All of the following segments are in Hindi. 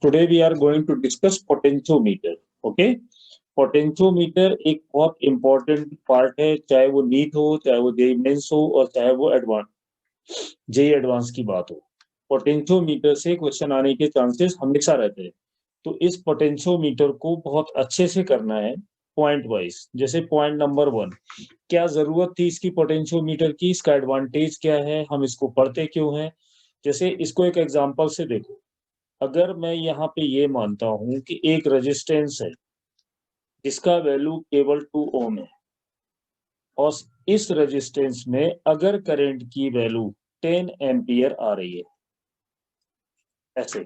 Today we are going to discuss potentiometer. Okay, potentiometer एक बहुत इंपॉर्टेंट पार्ट है, चाहे वो नीट हो, चाहे वो जेईई मेंस हो, और चाहे वो एडवांस जेईई एडवांस की बात हो। पोटेंशियोमीटर से क्वेश्चन आने के चांसेस हमेशा रहते हैं। तो इस पोटेंशियोमीटर को बहुत अच्छे से करना है पॉइंट वाइज। जैसे पॉइंट नंबर 1, क्या जरूरत थी इसकी पोटेंशियोमीटर की, इसका एडवांटेज क्या है, हम इसको पढ़ते क्यों हैं। जैसे इसको एक एग्जांपल से देखो। अगर मैं यहाँ पे ये मानता हूं कि एक रेजिस्टेंस है जिसका वैल्यू केवल 2 ओम है, और इस रेजिस्टेंस में अगर करंट की वैल्यू 10 एम्पियर आ रही है ऐसे,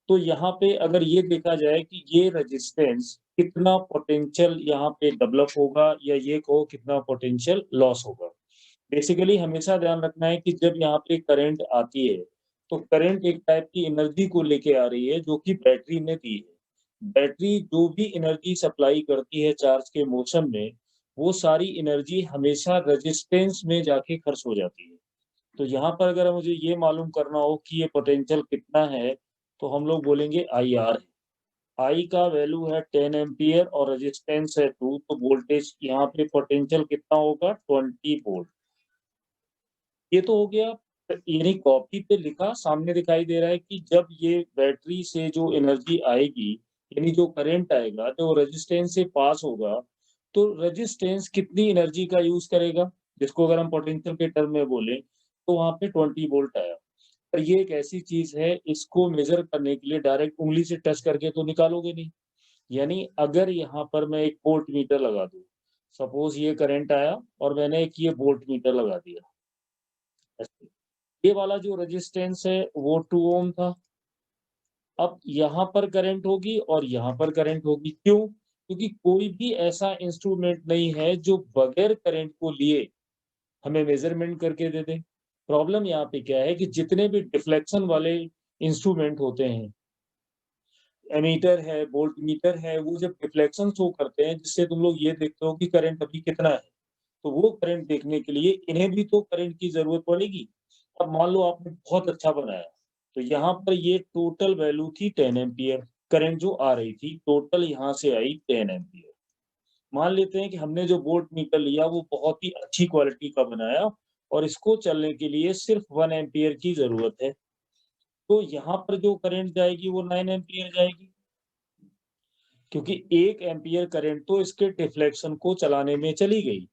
तो यहाँ पे अगर ये देखा जाए कि ये रेजिस्टेंस कितना पोटेंशियल यहाँ पे डेवलप होगा, या ये कहो कितना पोटेंशियल लॉस होगा। बेसिकली हमेशा ध्यान रखना है कि जब यहाँ पे करंट आती है तो करंट एक टाइप की एनर्जी को लेके आ रही है जो कि बैटरी ने दी है। बैटरी जो भी एनर्जी सप्लाई करती है चार्ज के मोशन में, वो सारी एनर्जी हमेशा रेजिस्टेंस में जाके खर्च हो जाती है। तो यहाँ पर अगर मुझे ये मालूम करना हो कि ये पोटेंशियल कितना है, तो हम लोग बोलेंगे आई आर। आई का वैल्यू है 10 एम्पियर और रेजिस्टेंस है 2, तो वोल्टेज यहाँ पे पोटेंशियल कितना होगा, 20 वोल्ट। ये तो हो गया, यानी कॉपी पे लिखा सामने दिखाई दे रहा है कि जब ये बैटरी से जो एनर्जी आएगी, यानी जो करंट आएगा जो रेजिस्टेंस से पास होगा, तो रेजिस्टेंस कितनी एनर्जी का यूज करेगा, जिसको अगर हम पोटेंशियल के टर्म में बोले तो वहां पे 20 वोल्ट आया। पर ये एक ऐसी चीज है, इसको मेजर करने के लिए डायरेक्ट उंगली से टच करके तो निकालोगे नहीं। यानी अगर यहाँ पर मैं एक वोल्ट मीटर लगा दूं, सपोज ये करंट आया और मैंने एक ये वोल्ट मीटर लगा दिया, ये वाला जो रेजिस्टेंस है वो 2 ओम था। अब यहाँ पर करंट होगी और यहाँ पर करंट होगी, क्यों? क्योंकि कोई भी ऐसा इंस्ट्रूमेंट नहीं है जो बगैर करंट को लिए हमें मेजरमेंट करके दे दे। प्रॉब्लम यहाँ पे क्या है कि जितने भी डिफ्लेक्शन वाले इंस्ट्रूमेंट होते हैं, एमीटर है, वोल्ट मीटर है, वो जब डिफ्लेक्शन शो करते हैं जिससे तुम लोग ये देखते हो कि करंट अभी कितना है, तो वो करंट देखने के लिए इन्हें भी तो करंट की जरूरत पड़ेगी। अब मान लो आपने बहुत अच्छा बनाया, तो यहाँ पर ये टोटल वैल्यू थी 10 एम्पियर, करंट जो आ रही थी टोटल यहाँ से आई 10 एम्पियर। मान लेते हैं कि हमने जो वोल्ट मीटर लिया वो बहुत ही अच्छी क्वालिटी का बनाया, और इसको चलने के लिए सिर्फ 1 एम्पियर की जरूरत है, तो यहाँ पर जो करंट जाएगी वो 9 एम्पियर जाएगी, क्योंकि 1 एम्पियर करंट तो इसके डिफ्लेक्शन को चलाने में चली गई।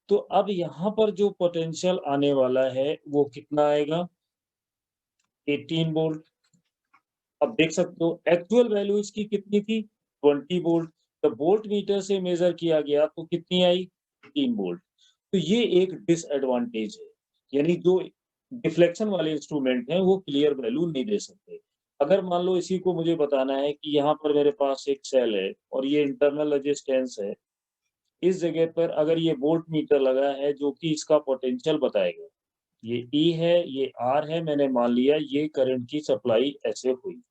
तो अब यहाँ पर जो पोटेंशियल आने वाला है वो कितना आएगा, 18 वोल्ट। अब देख सकते हो एक्चुअल वैल्यू इसकी कितनी थी, 20 वोल्ट। तो वोल्ट मीटर से मेजर किया गया तो कितनी आई, 18 वोल्ट। तो ये एक डिसएडवांटेज है, यानी जो डिफ्लेक्शन वाले इंस्ट्रूमेंट हैं वो क्लियर वैल्यू नहीं दे सकते। अगर मान लो इसी को मुझे बताना है कि यहाँ पर मेरे पास एक सेल है और ये इंटरनल रेजिस्टेंस है, इस जगह पर अगर ये वोल्ट मीटर लगा है जो कि इसका पोटेंशियल बताएगा, ये ई है, ये आर है, मैंने मान लिया ये करंट की सप्लाई ऐसे हुई।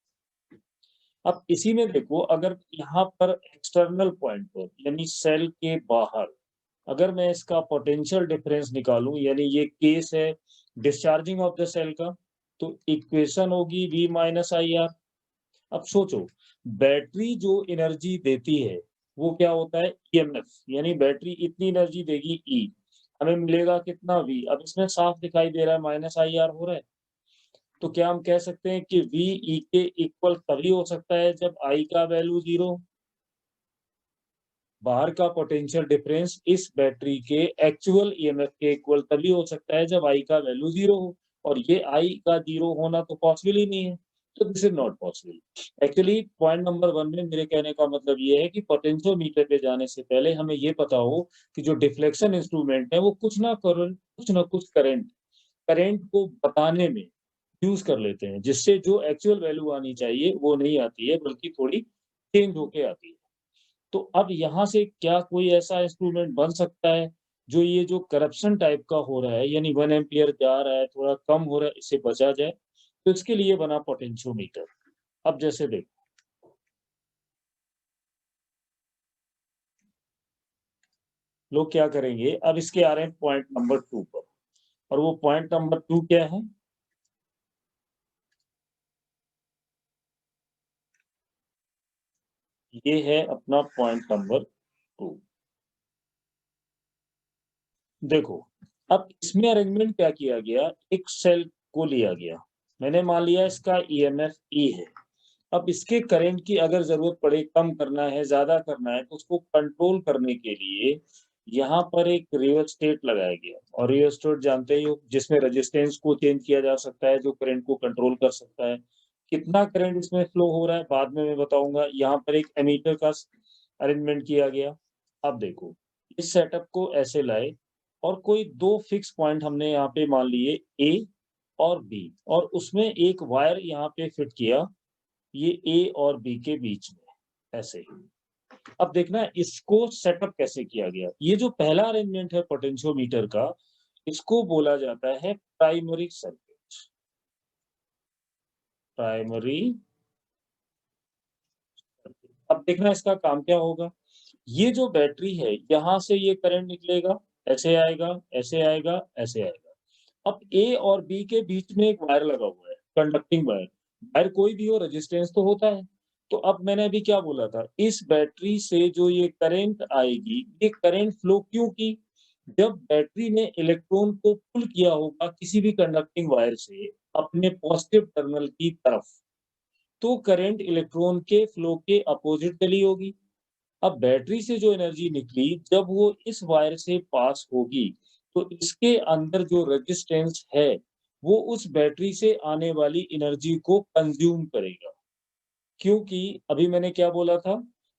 अब इसी में देखो, अगर यहाँ पर एक्सटर्नल पॉइंट पर यानी सेल के बाहर अगर मैं इसका पोटेंशियल डिफरेंस निकालूं, यानी ये केस है डिस्चार्जिंग ऑफ द सेल का, तो इक्वेशन होगी V माइनस आई आर। अब सोचो, बैटरी जो एनर्जी देती है वो क्या होता है, ईएमएफ, यानी बैटरी इतनी एनर्जी देगी ई, हमें मिलेगा कितना V। अब इसमें साफ दिखाई दे रहा है माइनस आई आर हो रहा है, तो क्या हम कह सकते हैं कि V E के इक्वल तभी हो सकता है जब I का वैल्यू 0। बाहर का पोटेंशियल डिफरेंस इस बैटरी के एक्चुअल ईएमएफ के इक्वल तभी हो सकता है जब I का वैल्यू 0 हो, और ये I का 0 होना तो पॉसिबल ही नहीं है। तो this is not possible. Actually point number 1 में मेरे कहने का मतलब ये है कि पोटेंशियोमीटर पे जाने से पहले हमें ये पता हो कि जो डिफ्लेक्शन इंस्ट्रूमेंट है वो कुछ ना कुछ करंट को बताने में यूज कर लेते हैं, जिससे जो एक्चुअल वैल्यू आनी चाहिए वो नहीं आती है बल्कि थोड़ी चेंज होके आती है। तो अब यहाँ से क्या कोई ऐसा इंस्ट्रूमेंट बन सकता है जो ये जो करप्शन टाइप का हो रहा है, यानी 1 एम्पियर जा रहा है थोड़ा कम हो रहा है, इससे बचा जाए, तो इसके लिए बना पोटेंशियोमीटर। अब जैसे देखो, लोग क्या करेंगे, अब इसके आ रहे हैं पॉइंट नंबर 2 पर, और वो पॉइंट नंबर 2 क्या है, ये है अपना पॉइंट नंबर 2। देखो, अब इसमें अरेंजमेंट क्या किया गया, एक सेल को लिया गया, मैंने मान लिया इसका ईएमएफ ई है। अब इसके करंट की अगर जरूरत पड़े, कम करना है, ज्यादा करना है, तो उसको कंट्रोल करने के लिए यहाँ पर एक रियोस्टेट लगाया गया। और रियोस्टेट जानते ही हो, जिसमें रेजिस्टेंस को चेंज किया जा सकता है, जो करंट को कंट्रोल कर सकता है। कितना करंट इसमें फ्लो हो रहा है बाद में मैं बताऊंगा। यहाँ पर एक एमीटर का अरेंजमेंट किया गया। अब देखो, इस सेटअप को ऐसे लाए और कोई दो फिक्स पॉइंट हमने यहाँ पे मान लिए, ए और बी, और उसमें एक वायर यहाँ पे फिट किया, ये ए और बी के बीच में, ऐसे ही। अब देखना इसको सेटअप कैसे किया गया। ये जो पहला अरेंजमेंट है पोटेंशियोमीटर का, इसको बोला जाता है प्राइमरी सर्किट। प्राइमरी। अब देखना इसका काम क्या होगा। ये जो बैटरी है, यहां से ये करंट निकलेगा, ऐसे आएगा, ऐसे आएगा, ऐसे आएगा। अब ए और बी के बीच में एक वायर लगा हुआ है, कंडक्टिंग वायर। वायर कोई भी हो, रेजिस्टेंस तो होता है। तो अब मैंने अभी क्या बोला था, इस बैटरी से जो ये करंट आएगी, ये करंट फ्लो क्यों की, जब बैटरी ने इलेक्ट्रॉन को पुल किया होगा किसी भी कंडक्टिंग वायर से अपने पॉजिटिव टर्मिनल की तरफ, तो करंट इलेक्ट्रॉन के फ्लो के अपोजिट चली होगी। अब बैटरी से जो एनर्जी निकली, जब वो इस वायर से पास होगी, तो इसके अंदर जो रेजिस्टेंस है, वो उस बैटरी से आने वाली एनर्जी को कंज्यूम करेगा। क्योंकि अभी मैंने क्या बोला था,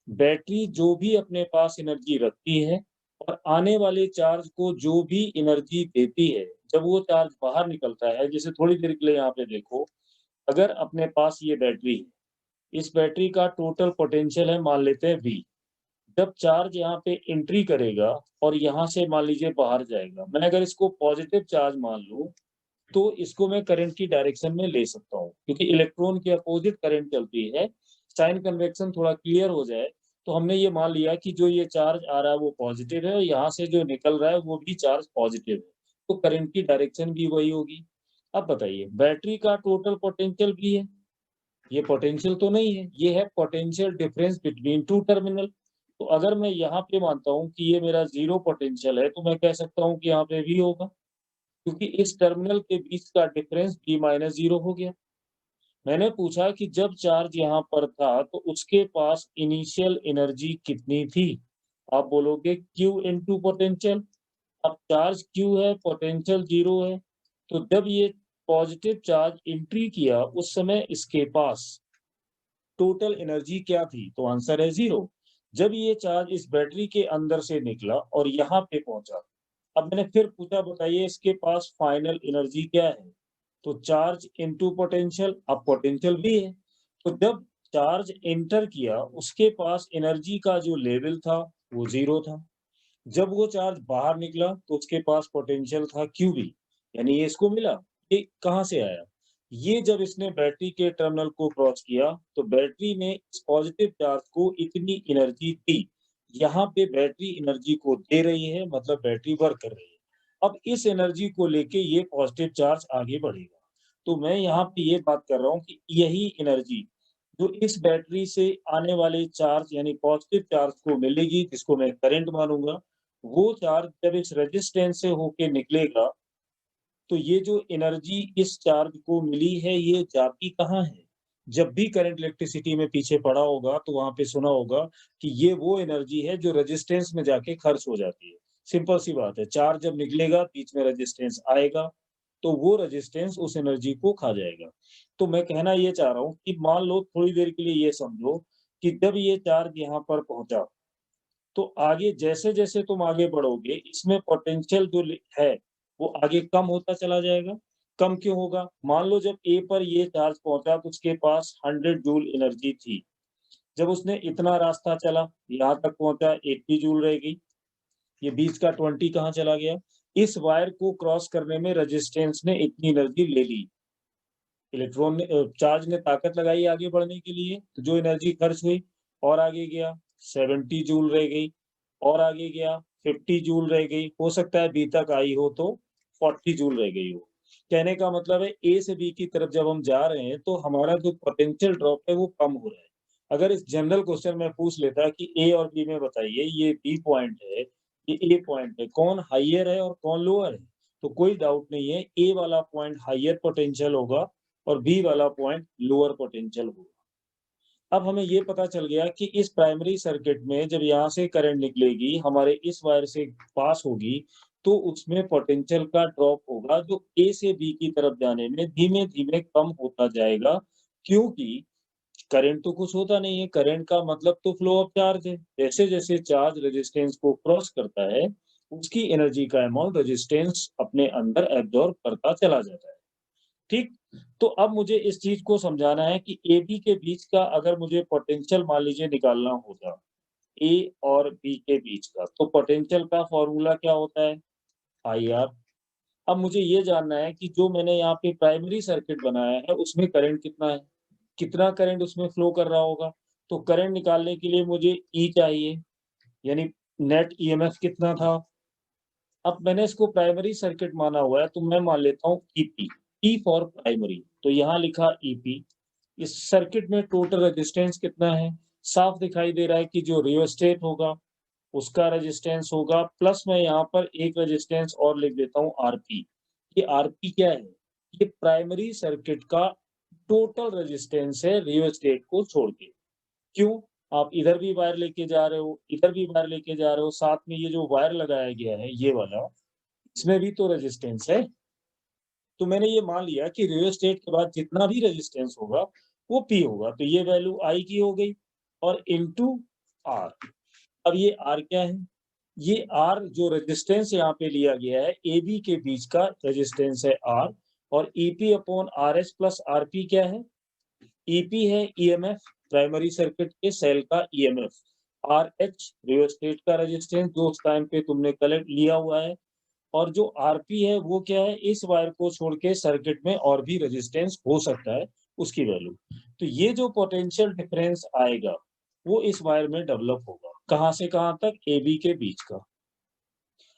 बैटरी जो भी अपने पास एनर्जी रखती है और आने वाले चार्ज को जो भी एनर्जी देती है, जब वो चार्ज बाहर निकलता है, जैसे थोड़ी देर के लिए यहाँ पे देखो, अगर अपने पास ये बैटरी है, इस बैटरी का टोटल पोटेंशियल है, मान लेते हैं V। जब चार्ज यहाँ पे एंट्री करेगा और यहाँ से मान लीजिए बाहर जाएगा, मैं अगर इसको पॉजिटिव चार्ज मान लूं, तो इसको मैं करंट की डायरेक्शन में ले सकता हूँ, क्योंकि इलेक्ट्रॉन के अपोजिट करंट चलती है। साइन कन्वेक्शन थोड़ा क्लियर हो जाए, तो हमने ये मान लिया कि जो ये चार्ज आ रहा है वो पॉजिटिव है, और यहाँ से जो निकल रहा है वो भी चार्ज पॉजिटिव है, तो करंट की डायरेक्शन भी वही होगी। अब बताइए, बैटरी का टोटल पोटेंशियल भी है, ये पोटेंशियल तो नहीं है, ये है potential difference between two terminal. तो अगर मैं यहाँ पे मानता हूँ कि ये मेरा जीरो पोटेंशियल है, तो मैं कह सकता हूँ कि यहाँ पे भी होगा, क्योंकि इस टर्मिनल के बीच का डिफरेंस बी माइनस जीरो हो गया। मैंने पूछा कि जब चार्ज यहाँ पर था, तो उसके पास इनिशियल एनर्जी कितनी थी। आप बोलोगे क्यू इनटू पोटेंशियल। अब चार्ज क्यू है, पोटेंशियल जीरो है, तो जब ये पॉजिटिव चार्ज एंट्री किया, उस समय इसके पास टोटल एनर्जी क्या थी, तो आंसर है जीरो। जब ये चार्ज इस बैटरी के अंदर से निकला और यहाँ पे पहुंचा, अब मैंने फिर पूछा, बताइए इसके पास फाइनल एनर्जी क्या है, तो चार्ज इनटू पोटेंशियल। अब पोटेंशियल भी है, तो जब चार्ज एंटर किया, उसके पास एनर्जी का जो लेवल था वो जीरो था। जब वो चार्ज बाहर निकला, तो उसके पास पोटेंशियल था क्यू बी, यानी ये इसको मिला। ये कहाँ से आया, ये जब इसने बैटरी के टर्मिनल को क्रॉस किया, तो बैटरी ने इस पॉजिटिव चार्ज को इतनी एनर्जी दी। यहाँ पे बैटरी एनर्जी को दे रही है, मतलब बैटरी वर्क कर रही है। अब इस एनर्जी को लेके ये पॉजिटिव चार्ज आगे बढ़ेगा। तो मैं यहाँ पे ये बात कर रहा हूँ कि यही एनर्जी जो इस बैटरी से आने वाले चार्ज यानी पॉजिटिव चार्ज को मिलेगी, जिसको मैं करंट मानूंगा, वो चार्ज जब इस रेजिस्टेंस से होके निकलेगा, तो ये जो एनर्जी इस चार्ज को मिली है, ये जाती कहाँ है। जब भी करंट इलेक्ट्रिसिटी में पीछे पड़ा होगा, तो वहां पे सुना होगा कि ये वो एनर्जी है जो रेजिस्टेंस में जाके खर्च हो जाती है। सिंपल सी बात है, चार्ज जब निकलेगा, बीच में रेजिस्टेंस आएगा, तो वो रेजिस्टेंस उस एनर्जी को खा जाएगा। तो मैं कहना ये चाह रहा हूँ कि मान लो थोड़ी देर के लिए ये समझो कि जब ये चार्ज यहाँ पर पहुंचा, तो आगे जैसे जैसे तुम आगे बढ़ोगे, इसमें पोटेंशियल जो है वो आगे कम होता चला जाएगा। कम क्यों होगा, मान लो जब ए पर ये चार्ज पहुंचा, तो उसके पास 100 जूल एनर्जी थी। जब उसने इतना रास्ता चला, यहाँ तक पहुंचा, 80 जूल रह गई। ये बीच का 20 कहाँ चला गया। इस वायर को क्रॉस करने में रेजिस्टेंस ने इतनी एनर्जी ले ली, इलेक्ट्रॉन ने चार्ज ने ताकत लगाई आगे बढ़ने के लिए, तो जो एनर्जी खर्च हुई, और आगे गया 70 जूल रह गई, और आगे गया 50 जूल रह गई, हो सकता है बी तक आई हो तो 40 जूल रह गई हो। कहने का मतलब है, ए से बी की तरफ जब हम जा रहे हैं, तो हमारा जो पोटेंशियल ड्रॉप है वो कम हो रहा है। अगर इस जनरल क्वेश्चन में पूछ लेता कि ए और बी में बताइए, ये बी पॉइंट है, ये ए पॉइंट है, कौन हाइयर है और कौन लोअर है, तो कोई डाउट नहीं है, ए वाला पॉइंट हाइयर पोटेंशियल होगा और बी वाला पॉइंट लोअर पोटेंशियल होगा। अब हमें ये पता चल गया कि इस प्राइमरी सर्किट में जब यहाँ से करंट निकलेगी, हमारे इस वायर से पास होगी, तो उसमें पोटेंशियल का ड्रॉप होगा जो ए से बी की तरफ जाने में धीमे-धीमे कम होता जाएगा, क्योंकि करंट तो कुछ होता नहीं है, करंट का मतलब तो फ्लो ऑफ चार्ज है। जैसे-जैसे चार्ज रेजिस्टेंस को क्रॉस करता है, उसकी एनर्जी का अमाउंट रेजिस्टेंस अपने अंदर एब्जॉर्ब करता चला जाता है। ठीक? तो अब मुझे इस चीज़ को समझाना है कि AB के बीच का अगर मुझे पोटेंशियल मान लीजिए निकालना होगा, A और B के बीच का, तो पोटेंशियल का फ़ॉर्मूला क्या होता है? IR। अब मुझे ये जानना है कि जो मैंने यहाँ पे प्राइमरी सर्किट बनाया है, उसमें करंट कितना है? कितना करंट उसमें फ्लो कर रहा होगा? तो करंट निकालने के लिए मुझे E चाहिए, यानी नेट EMF कितना था? अब मैंने इसको प्राइमरी सर्किट माना हुआ है, तो मैं मान लेता हूँ EP, P फॉर प्राइमरी, तो यहाँ लिखा EP। इस सर्किट में टोटल रेजिस्टेंस कितना है? साफ दिखाई दे रहा है कि जो रियोस्टेट होगा, उसका रेजिस्टेंस होगा, प्लस मैं यहाँ पर एक रेजिस्टेंस और लिख देता हूँ RP। ये RP क्या है? ये प्राइमरी सर्किट का टोटल रेजिस्टेंस है रियोस्टेट को छोड़ के। क्यों? आप इधर भी वायर लेके जा रहे हो, इधर भी वायर लेके जा रहे हो, साथ में ये जो वायर लगाया गया है, ये वाला, इसमें भी तो रेजिस्टेंस है। तो मैंने ये मान लिया कि रियोस्टेट के बाद जितना भी रेजिस्टेंस होगा, वो P होगा। तो ये वैल्यू I की हो गई और इनटू R। अब ये R क्या है? ये R जो रेजिस्टेंस यहाँ पे लिया गया है, AB के बीच का रेजिस्टेंस है R, और EP upon RS plus RP क्या है? EP है EMF, प्राइमरी सर्किट के सेल का EMF। RH रियोस्टेट का रेजिस्टेंस जो उस टाइम पे तुमने कलेक्ट लिया हुआ है, और जो RP है वो क्या है? इस वायर को छोड़ के सर्किट में और भी रेजिस्टेंस हो सकता है, उसकी वैल्यू। तो ये जो पोटेंशियल डिफरेंस आएगा, वो इस वायर में डेवलप होगा। कहाँ से कहाँ तक? AB के बीच का।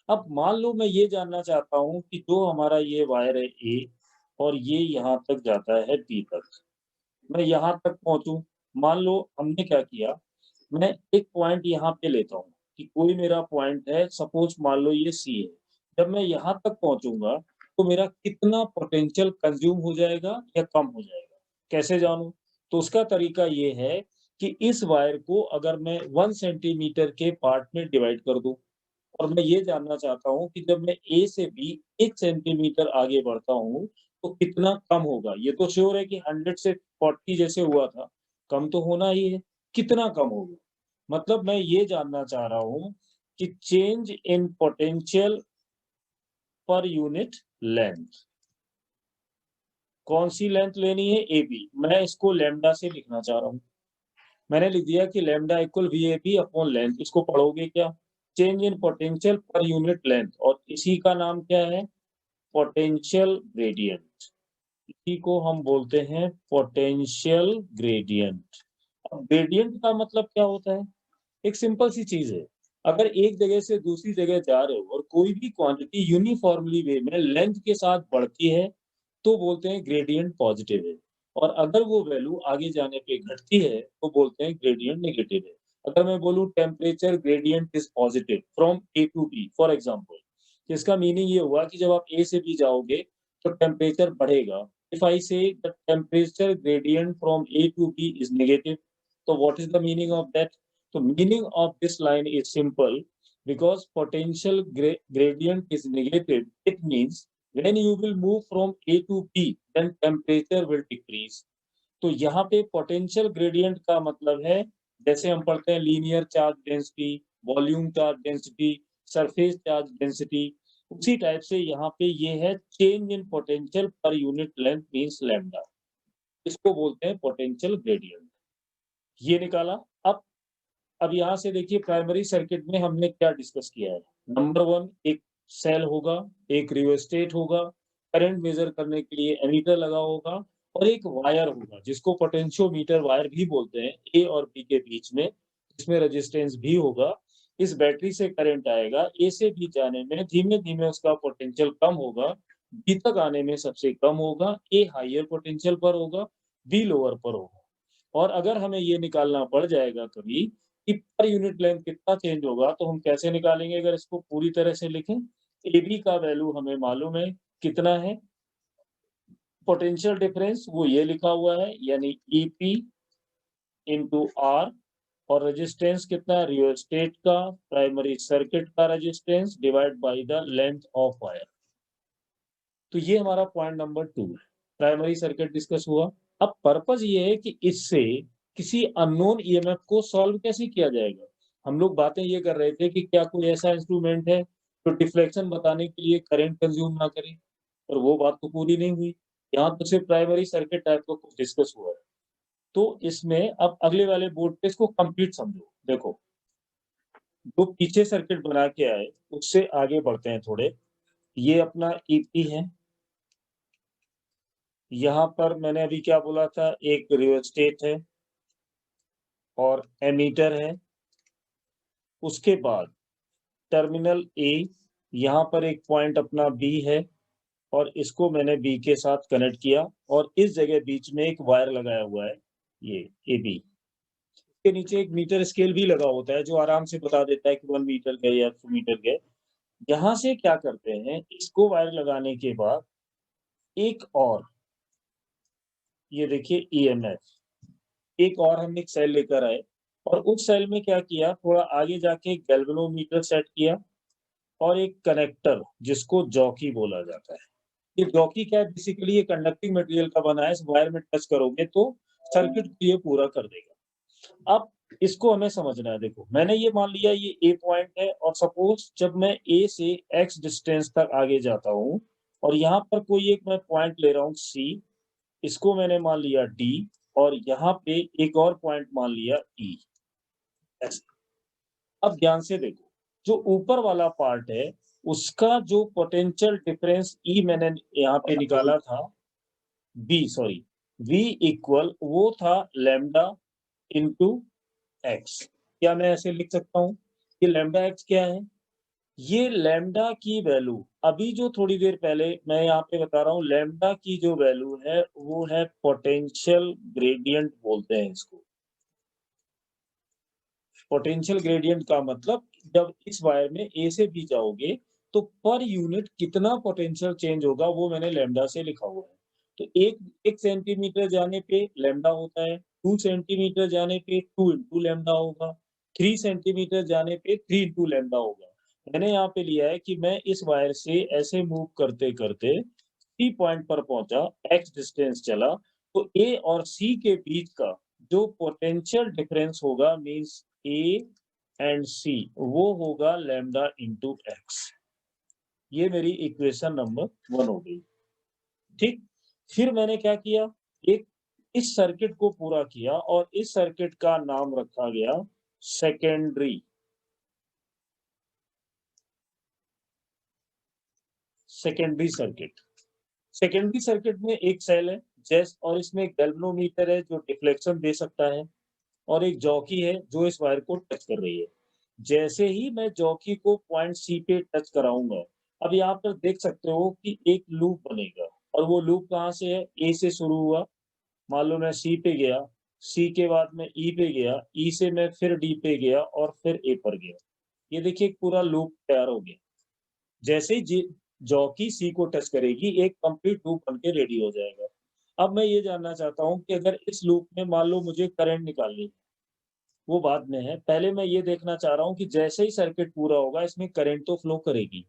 अब मान लो मैं ये जानना चाहता हूँ कि जो हमारा ये वायर है A और ये यहाँ तक जाता है B तक, मैं यहाँ तक पहुँचूँ। मान लो हमने क्या किया, मैं एक पॉइंट यहाँ पे लेता हूँ कि कोई मेरा पॉइंट है, सपोज मान लो ये C है। जब मैं यहाँ तक पहुँचूँगा, तो मेरा कितना पोटेंशियल कंज़्यूम हो जाएगा या कम हो जाएगा? कैसे जानूँ? तो उसका तरीका ये है कि इस वायर को अगर मैं 1 सेंटीमीटर के पार्ट में डिवाइड कर दूँ, और मैं ये जानना चाहता हूँ कि जब मैं A से B 1 सेंटीमीटर आगे बढ़ता हूँ, तो कितना कम होगा? ये तो श्योर है कि 100 से 40 जैसे हुआ था, कम तो होना ही है। कितना कम होगा? मतलब मैं ये जानना चाह रहा हूँ कि change in potential per unit length. कौन-सी लेंथ लेनी है? AB। मैं इसको लैम्ब्डा से लिखना चाह रहा हूँ। मैंने लिख दिया कि lambda equal VAB upon length. इसको पढ़ोगे क्या? Change in potential per unit length, और इसी का नाम क्या है? Potential gradient. इसी को हम बोलते हैं पोटेंशियल ग्रेडियंट। अब ग्रेडियंट का मतलब क्या होता है? एक सिंपल सी चीज़ है। अगर एक जगह से दूसरी जगह जा रहे हो और कोई भी क्वांटिटी यूनिफॉर्मली वे में लेंथ के साथ बढ़ती है, तो बोलते हैं ग्रेडियंट पॉजिटिव है। और अगर वो वैल्यू आगे जाने पे घटती है, तो बोलते हैं ग्रेडियंट नेगेटिव है। अगर मैं बोलूँ temperature gradient is positive from A to B for example, इसका मीनिंग ये हुआ कि जब आप A से B जाओगे, तो टेम्परेचर बढ़ेगा। If I say the temperature gradient from A to B is negative, so what is the meaning of that? So meaning of this line is simple, because potential gradient is negative. It means when you will move from A to B, then temperature will decrease. तो यहाँ पे पोटेंशियल ग्रेडियंट का मतलब है, जैसे हम पढ़ते हैं linear charge density, volume charge density, surface charge density, उसी टाइप से यहाँ पे ये है change in potential per unit length means lambda. इसको बोलते हैं पोटेंशियल ग्रेडियंट। ये निकाला। अब अब यहाँ से देखिए प्राइमरी सर्किट में हमने क्या डिस्कस किया है। नंबर 1 एक सेल होगा, एक रियोस्टेट होगा, करंट मेजर करने के लिए एमीटर लगा होगा, और एक वायर होगा जिसको पोटेंशियोमीटर वायर भी बोलते हैं, ए और बी के बीच में, इसमें रेजिस्टेंस भी होगा। इस बैटरी से करंट आएगा, ए से बी जाने में धीमे-धीमे उसका पोटेंशियल कम होगा, बी तक आने में सबसे कम होगा, ए हाइयर पोटेंशियल पर होगा, बी लोअर पर होगा। और अगर हमें ये निकालना पड़ जाएगा कभी कि पर यूनिट लेंथ कितना चेंज होगा, तो हम कैसे निकालेंगे अगर इसको पूरी तरह से लिखें? AB का वैल्यू हमें मालूम है कितना है, पोटेंशियल डिफरेंस वो ये लिखा हुआ है, यानी EP इंटू R, और रेजिस्टेंस कितना है रियोस्टेट का, प्राइमरी सर्किट का resistance divide by the length of wire. तो ये हमारा पॉइंट नंबर 2 है, प्राइमरी सर्किट डिस्कस हुआ। अब पर्पस ये है कि इससे किसी अननोन ईएमएफ को सॉल्व कैसे किया जाएगा। हम लोग बातें ये कर रहे थे कि क्या कोई ऐसा इंस्ट्रूमेंट है जो डिफ्लेक्शन बताने के लिए करंट कंज्यूम ना करे, और वो बात तो पूरी नहीं हुई। यहाँ तो सिर्फ प्राइमरी सर्किट टाइप का कुछ डिस्कस हुआ है। तो इसमें अब अगले वाले बोर्ड पे इसको कंप्लीट समझो। देखो, जो पीछे सर्किट बना के आए उससे आगे बढ़ते हैं थोड़े। ये अपना EP है, यहाँ पर मैंने अभी क्या बोला था, एक रियोस्टेट है और एमीटर है। उसके बाद टर्मिनल A, यहाँ पर एक पॉइंट अपना B है, और इसको मैंने B के साथ कनेक्ट किया, और इस जगह बीच में एक वायर लगाया हुआ है, ये AB के नीचे एक मीटर स्केल भी लगा होता है जो आराम से बता देता है कि 1 मीटर गए या 2 मीटर गए। यहाँ से क्या करते हैं, इसको वायर लगाने के बाद एक और, ये देखिए EMF, एक और हम एक सेल लेकर आए, और उस सेल में क्या किया, थोड़ा आगे जाके गैल्वेनोमीटर सेट किया, और एक कनेक्टर जिसको जॉकी बोला जाता है। ये जॉकी क्या है, बेसिकली ये कंडक्टिंग मटेरियल का बना है, इस वायर में टच करोगे तो सर्किट को ये पूरा कर देगा। अब इसको हमें समझना है। देखो, मैंने ये मान लिया ये A पॉइंट है, और सपोज जब मैं A से X डिस्टेंस तक आगे जाता हूँ, और यहाँ पर कोई एक मैं पॉइंट ले रहा हूँ C, इसको मैंने मान लिया D, और यहाँ पे एक और पॉइंट मान लिया E। अब ध्यान से देखो, जो ऊपर वाला पार्ट है उसका जो पोटेंशियल डिफरेंस E मैंने यहाँ पे निकाला था, V इक्वल वो था लैम्डा इंटू एक्स। क्या मैं ऐसे लिख सकता हूँ? ये लैम्डा एक्स क्या है? ये लैम्डा की वैल्यू, अभी जो थोड़ी देर पहले मैं यहाँ पे बता रहा हूँ, लैम्डा की जो वैल्यू है वो है पोटेंशियल ग्रेडियंट बोलते हैं इसको। पोटेंशियल ग्रेडियंट का मतलब जब इस वायर में A से B जाओगे तो पर यूनिट कितना पोटेंशियल चेंज होगा वो मैंने लैम्डा से लिखा हुआ है। तो एक सेंटीमीटर जाने पे लैम्डा होता है, 2 सेंटीमीटर जाने पे 2 इंटू लैम्डा होगा, 3 सेंटीमीटर जाने पे 3 इंटू लैम्डा होगा। मैंने यहाँ पे लिया है कि मैं इस वायर से ऐसे मूव करते करते C पॉइंट पर पहुंचा, X डिस्टेंस चला, तो A और C के बीच का जो पोटेंशियल डिफरेंस होगा मींस A एंड C, वो होगा लैम्डा इंटू एक्स। ये मेरी इक्वेशन नंबर 1 हो गई। ठीक, फिर मैंने क्या किया, एक इस सर्किट को पूरा किया, और इस सर्किट का नाम रखा गया secondary secondary circuit. Secondary circuit में एक सेल है जैस, और इसमें एक गैल्वेनोमीटर है जो डिफ्लेक्शन दे सकता है, और एक जॉकी है जो इस वायर को टच कर रही है। जैसे ही मैं जॉकी को पॉइंट C पे टच कराऊंगा, अब यहाँ पर देख सकते हो कि एक लूप बनेगा, और वो लूप कहाँ से है, A से शुरू हुआ, मान लो मैं C पे गया, C के बाद मैं E पे गया, E से मैं फिर D पे गया, और फिर A पर गया। ये देखिए एक पूरा लूप तैयार हो गया। जैसे ही जॉकी C को टच करेगी, एक कंप्लीट लूप बन के रेडी हो जाएगा। अब मैं ये जानना चाहता हूँ कि अगर इस लूप में मान लो मुझे करंट निकालनी है, वो बाद में है, पहले मैं ये देखना चाह रहा हूँ कि जैसे ही सर्किट पूरा होगा इसमें करंट तो फ्लो करेगी।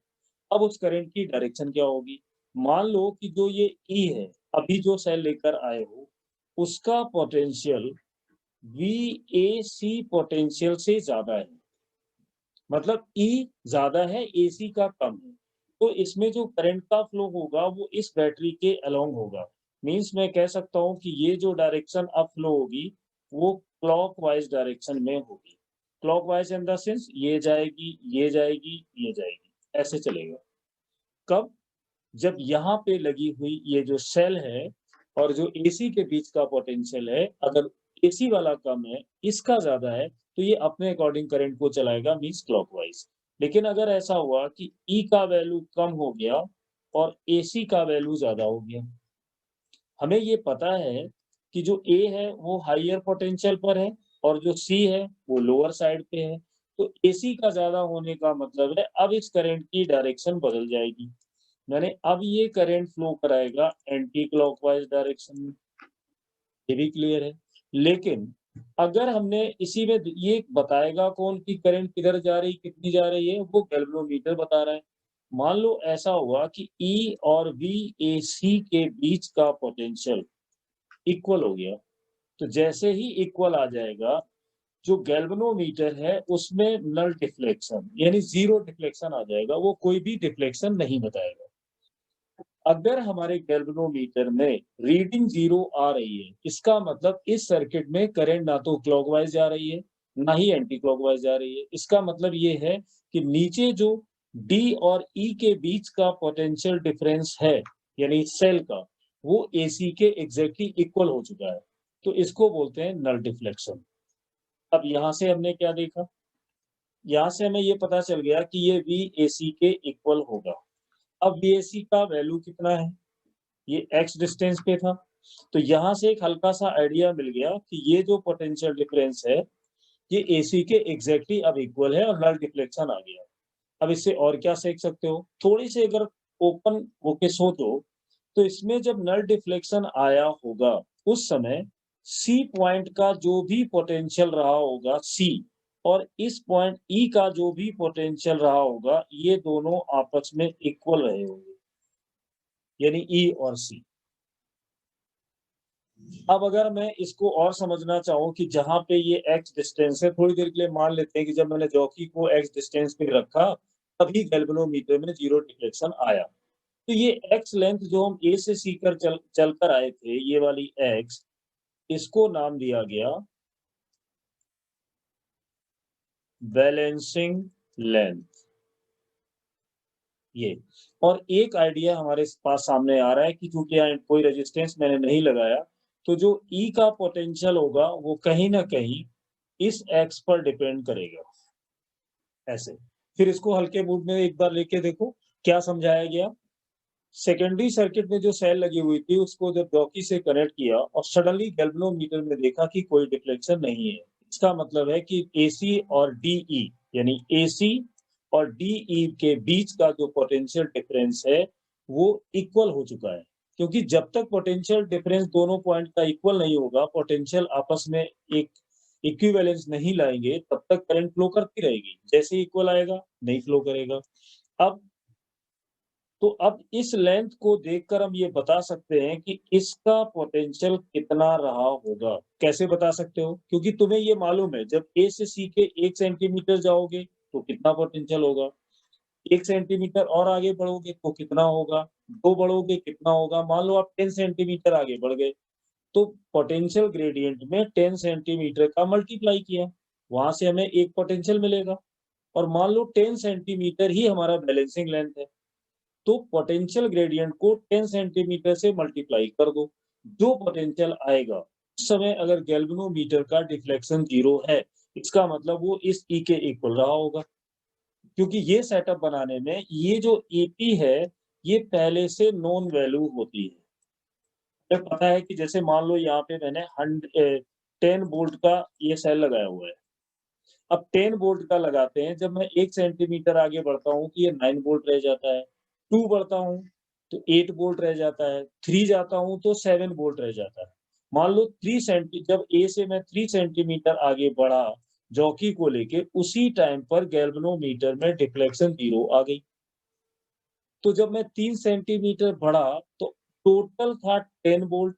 अब उस करंट की डायरेक्शन क्या होगी? मान लो कि जो ये E है, अभी जो सेल लेकर आए हो, उसका पोटेंशियल VAC पोटेंशियल से ज्यादा है, मतलब E ज्यादा है, AC का कम है। तो इसमें जो करंट का फ्लो होगा वो इस बैटरी के अलोंग होगा। मींस मैं कह सकता हूँ कि ये जो डायरेक्शन अब फ्लो होगी वो क्लॉकवाइज डायरेक्शन में होगी। क्लॉकवाइज इन द सेंस ये जाएगी, ये जाएगी, ये जाएगी, ऐसे चलेगा। कब? जब यहाँ पे लगी हुई ये जो सेल है और जो AC के बीच का पोटेंशियल है, अगर AC वाला कम है, इसका ज्यादा है, तो ये अपने अकॉर्डिंग करंट को चलाएगा, मींस क्लॉकवाइज। लेकिन अगर ऐसा हुआ कि E का वैल्यू कम हो गया और AC का वैल्यू ज्यादा हो गया, हमें ये पता है कि जो ए है वो हायर पोटेंशियल पर है और जो सी है वो लोअर साइड पे है। तो एसी का ज्यादा होने का मतलब है अब इस करंट की डायरेक्शन बदल जाएगी, यानी अब ये करंट फ्लो कराएगा एंटी क्लॉकवाइज डायरेक्शन में। ये भी क्लियर है। लेकिन अगर हमने इसी में ये बताएगा कौन कि करंट किधर जा रही कितनी जा रही है, वो गैल्वेनोमीटर बता रहा है। मान लो ऐसा हुआ कि ई और वी ए सी के बीच का पोटेंशियल इक्वल हो गया, तो जैसे ही इक्वल आ जाएगा, जो गैल्वेनोमीटर है उसमें नल डिफ्लेक्शन यानी जीरो डिफ्लेक्शन आ जाएगा, वो कोई भी डिफ्लेक्शन नहीं बताएगा। अगर हमारे गैल्वेनोमीटर में रीडिंग जीरो आ रही है, इसका मतलब इस सर्किट में करंट ना तो क्लॉकवाइज जा रही है ना ही एंटी क्लॉकवाइज जा रही है। इसका मतलब ये है कि नीचे जो डी और ई के बीच का पोटेंशियल डिफरेंस है यानी सेल का, वो एसी के एग्जैक्टली इक्वल हो चुका है। तो इसको बोलते हैं नल डिफ्लेक्शन। अब यहां से हमने क्या देखा, यहां से हमें ये पता चल गया कि ये वी एसी के इक्वल होगा। अब वी एसी का वैल्यू कितना है, ये एक्स डिस्टेंस पे था। तो यहां से एक हल्का सा आइडिया मिल गया कि ये जो पोटेंशियल डिफरेंस है ये एसी के एग्जैक्टली अब इक्वल है और नल डिफ्लेक्शन आ गया। अब इससे और क्या सीख सकते हो, थोड़ी सी अगर ओपन होके सोचो, तो इसमें जब नल डिफ्लेक्शन आया होगा उस समय सी पॉइंट का जो भी पोटेंशियल रहा होगा सी, और इस पॉइंट ई का जो भी पोटेंशियल रहा होगा, ये दोनों आपस में इक्वल रहे होंगे, यानी ई और सी। अब अगर मैं इसको और समझना चाहूँ कि जहां पे ये एक्स डिस्टेंस है, थोड़ी देर के लिए मान लेते हैं कि जब मैंने जॉकी को एक्स डिस्टेंस पे रखा तभी गैल्वेनोमीटर में जीरो डिफ्लेक्शन आया। तो ये एक्स लेंथ जो हम ए से सी कर चलकर आए थे, ये वाली एक्स, इसको नाम दिया गया बैलेंसिंग लेंथ। ये और एक आइडिया हमारे पास सामने आ रहा है कि चूंकि यहाँ कोई रेजिस्टेंस मैंने नहीं लगाया, तो जो ई का पोटेंशियल होगा वो कहीं ना कहीं इस एक्स पर डिपेंड करेगा, ऐसे। फिर इसको हल्के मूड में एक बार लेके देखो क्या समझाया गया। सेकेंडरी सर्किट में जो सेल लगी हुई थी उसको जब जॉकी से कनेक्ट किया और सडनली गैल्वेनोमीटर में देखा कि कोई डिफ्लेक्शन नहीं है, इसका मतलब है कि एसी और डीई यानी एसी और डीई के बीच का जो पोटेंशियल डिफरेंस है वो इक्वल हो चुका है। क्योंकि जब तक पोटेंशियल डिफरेंस दोनों पॉइंट का इक्वल नहीं होगा, पोटेंशियल आपस में एक इक्विवेलेंस नहीं लाएंगे, तब तक करंट फ्लो करती रहेगी। जैसे इक्वल आएगा नहीं फ्लो करेगा। अब तो अब इस लेंथ को देखकर हम ये बता सकते हैं कि इसका पोटेंशियल कितना रहा होगा। कैसे बता सकते हो, क्योंकि तुम्हें ये मालूम है जब ए से सी के 1 सेंटीमीटर जाओगे तो कितना पोटेंशियल होगा, 1 सेंटीमीटर और आगे बढ़ोगे तो कितना होगा, 2 बढ़ोगे कितना होगा। मान लो आप 10 सेंटीमीटर आगे बढ़ गए, तो पोटेंशियल ग्रेडियंट में 10 सेंटीमीटर का मल्टीप्लाई किया, वहां से हमें एक पोटेंशियल मिलेगा। और मान लो 10 सेंटीमीटर ही हमारा बैलेंसिंग लेंथ है, तो पोटेंशियल ग्रेडियंट को 10 सेंटीमीटर से मल्टीप्लाई कर दो। जो पोटेंशियल आएगा उस समय अगर गैल्वेनोमीटर का डिफ्लेक्शन जीरो है, इसका मतलब वो इस ई के इक्वल रहा होगा। क्योंकि ये सेटअप बनाने में ये जो ईपी है ये पहले से नोन वैल्यू होती है। मुझे पता है कि जैसे मान लो यहाँ पे मैंने 10 वोल्ट का ये सेल लगाया हुआ है। अब 10 वोल्ट का लगाते हैं, जब मैं 1 सेंटीमीटर आगे बढ़ता हूँ कि ये 9 वोल्ट रह जाता है, 2 बढ़ता हूँ तो 8 वोल्ट रह जाता है, 3 जाता हूँ तो 7 वोल्ट रह जाता है। मान लो 3 सेंटी जब ए से मैं 3 सेंटीमीटर आगे बढ़ा जॉकी को लेके, उसी टाइम पर गैल्वेनोमीटर में डिफ्लेक्शन 0 आ गई। तो जब मैं 3 सेंटीमीटर बढ़ा तो टोटल था 10 वोल्ट,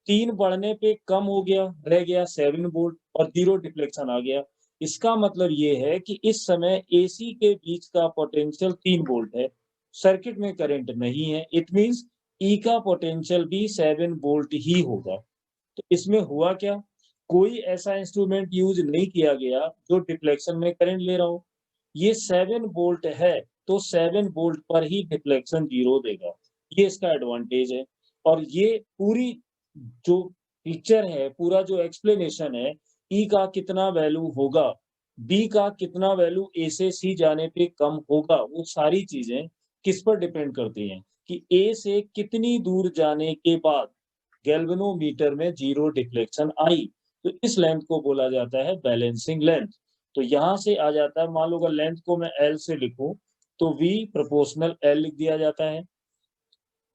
3 बढ़ने पे कम हो गया, रह गया 7 वोल्ट और 0 डिफ्लेक्शन आ गया। इसका मतलब ये है कि इस समय एसी के बीच का पोटेंशियल 3 वोल्ट है, सर्किट में करंट नहीं है। इट मींस ई का पोटेंशियल भी 7 वोल्ट ही होगा। तो इसमें हुआ क्या, कोई ऐसा इंस्ट्रूमेंट यूज नहीं किया गया जो डिफ्लेक्शन में करंट ले रहा हो। ये 7 वोल्ट है तो 7 वोल्ट पर ही डिफ्लेक्शन 0 देगा। ये इसका एडवांटेज है। और ये पूरी जो पिक्चर है, पूरा जो एक्सप्लेनेशन है, ई का कितना वैल्यू होगा, बी का कितना वैल्यू ए से सी जाने पे कम होगा, वो सारी चीजें किस पर डिपेंड करती हैं कि ए से कितनी दूर जाने के बाद गैल्वेनोमीटर में जीरो डिफ्लेक्शन आई, तो इस लेंथ को बोला जाता है बैलेंसिंग लेंथ। तो यहाँ से आ जाता है, मान लो अगर लेंथ को मैं एल से लिखूं तो V प्रोपोर्शनल एल लिख दिया जाता है।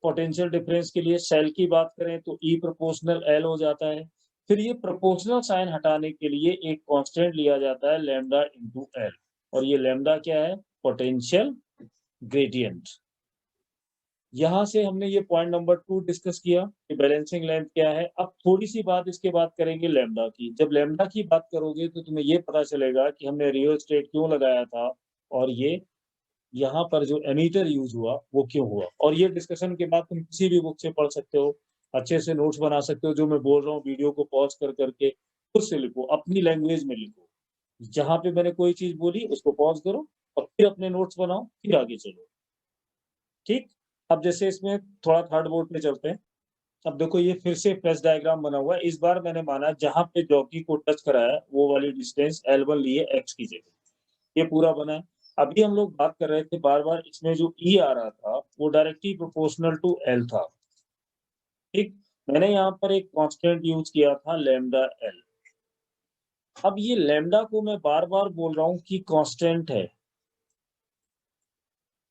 पोटेंशियल डिफरेंस के लिए सेल की बात करें तो E प्रोपोर्शनल एल हो जाता है। फिर ये प्रोपोर्शनल साइन हटाने के लिए एक कांस्टेंट लिया जाता है लैम्डा इंटू एल, और ये लैम्डा क्या है, पोटेंशियल ग्रेडियंट। यहाँ से हमने ये पॉइंट नंबर 2 डिस्कस किया कि बैलेंसिंग लेंथ क्या है। अब थोड़ी सी बात इसके बाद करेंगे लैम्डा की। जब लैम्डा की बात करोगे तो तुम्हें ये पता चलेगा कि हमने रियोस्टेट क्यों लगाया था, और ये यहाँ पर जो एमीटर यूज हुआ वो क्यों हुआ। और ये डिस्कशन के बाद तुम किसी भी बुक से पढ़ सकते हो, अच्छे से नोट्स बना सकते हो। जो मैं बोल रहा हूँ वीडियो को पॉज कर करके खुद से लिखो, अपनी लैंग्वेज में लिखो। जहां पे मैंने कोई चीज बोली उसको पॉज करो और फिर अपने नोट्स बनाओ, फिर आगे चलो। ठीक। अब जैसे इसमें थोड़ा थर्ड बोर्ड पे चलते हैं। अब देखो ये फिर से फ्लैश डायग्राम बना हुआ है। इस बार मैंने माना जहां पे जॉकी को टच कराया वो वाली डिस्टेंस L1 लिए x की जगह, ये पूरा बना है। अभी हम लोग बात कर रहे थे बार बार इसमें जो E आ रहा था वो डायरेक्टली प्रोपोर्शनल टू L था। ठीक। मैंने यहाँ पर एक कांस्टेंट यूज किया था लैम्डा L। अब ये लैम्डा को मैं बार बार बोल रहा हूँ कि कांस्टेंट है।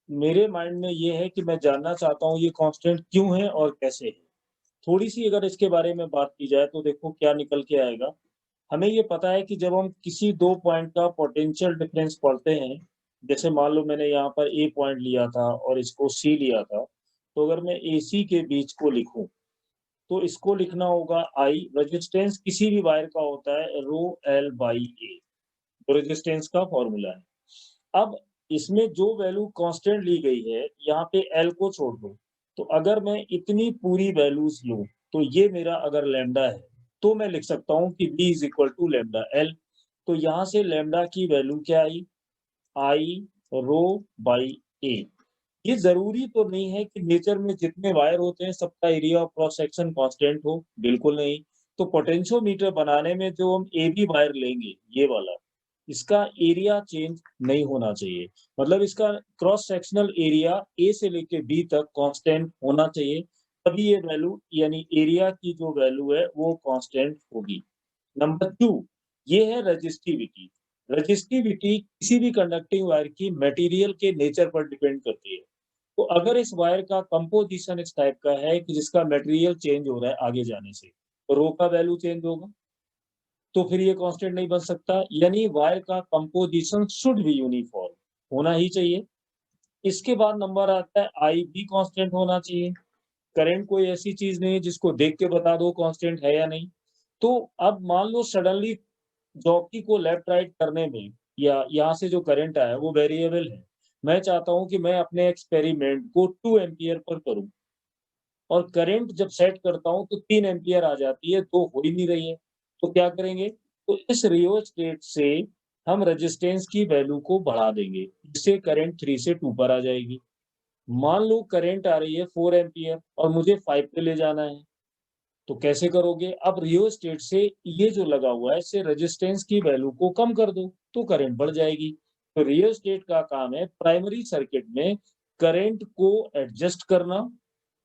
मेरे माइंड में ये है कि मैं जानना चाहता हूँ ये कांस्टेंट क्यों है और कैसे है। थोड़ी सी अगर इसके बारे में बात की जाए तो देखो क्या निकल के आएगा। हमें ये पता है कि जब हम किसी दो पॉइंट का पोटेंशियल डिफरेंस पढ़ते हैं, जैसे मान लो मैंने यहाँ पर ए पॉइंट लिया था और इसको सी लिया था, तो अगर मैं ए सी के बीच को लिखूं तो इसको लिखना होगा आई। रेजिस्टेंस किसी भी वायर का होता है रो एल बाई ए, तो रेजिस्टेंस का फॉर्मूला है। अब इसमें जो वैल्यू कांस्टेंट ली गई है यहाँ पे एल को छोड़ दो, तो अगर मैं इतनी पूरी वैल्यूज लूं तो ये मेरा अगर लैम्डा है तो मैं लिख सकता हूँ कि V is equal to lambda l. तो यहाँ से लैम्डा की वैल्यू क्या आई, आई रो बाई ए। ये जरूरी तो नहीं है कि नेचर में जितने वायर होते हैं सबका area of cross section constant हो, बिल्कुल नहीं। तो पोटेंशियोमीटर बनाने में जो हम ए बी वायर लेंगे ये वाला, इसका एरिया चेंज नहीं होना चाहिए। मतलब इसका क्रॉस सेक्शनल एरिया ए से लेके बी तक कांस्टेंट होना चाहिए, तभी ये वैल्यू यानी एरिया की जो वैल्यू है वो कांस्टेंट होगी। नंबर 2, ये है रेजिस्टिविटी। रेजिस्टिविटी किसी भी कंडक्टिंग वायर की मटेरियल के नेचर पर डिपेंड करती है। तो अगर इस वायर का कंपोजिशन इस टाइप का है कि जिसका मटेरियल चेंज हो रहा है आगे जाने से, तो रो का वैल्यू चेंज होगा, तो फिर ये कांस्टेंट नहीं बन सकता। यानी वायर का कंपोजिशन शुड बी यूनिफॉर्म, होना ही चाहिए। इसके बाद नंबर आता है आई भी कांस्टेंट होना चाहिए। करंट कोई ऐसी चीज नहीं है जिसको देख के बता दो कांस्टेंट है या नहीं। तो अब मान लो सडनली जॉकी को लेफ्ट राइट करने में या यहाँ से जो करंट आया वो वेरिएबल है। मैं चाहता हूँ कि मैं अपने एक्सपेरिमेंट को 2 एम्पियर पर करूँ, और करंट जब सेट करता हूँ तो 3 एम्पियर आ जाती है, तो हो ही नहीं रही है। तो क्या करेंगे, तो इस रियोस्टेट से हम रेजिस्टेंस की वैल्यू को बढ़ा देंगे, जिससे करंट 3 से 2 पर आ जाएगी। मान लो करंट आ रही है 4 एम्पियर और मुझे 5 पे ले जाना है, तो कैसे करोगे? अब रियोस्टेट से ये जो लगा हुआ है इससे रेजिस्टेंस की वैल्यू को कम कर दो तो करंट बढ़ जाएगी। तो रियोस्टेट का काम है प्राइमरी सर्किट में करंट को एडजस्ट करना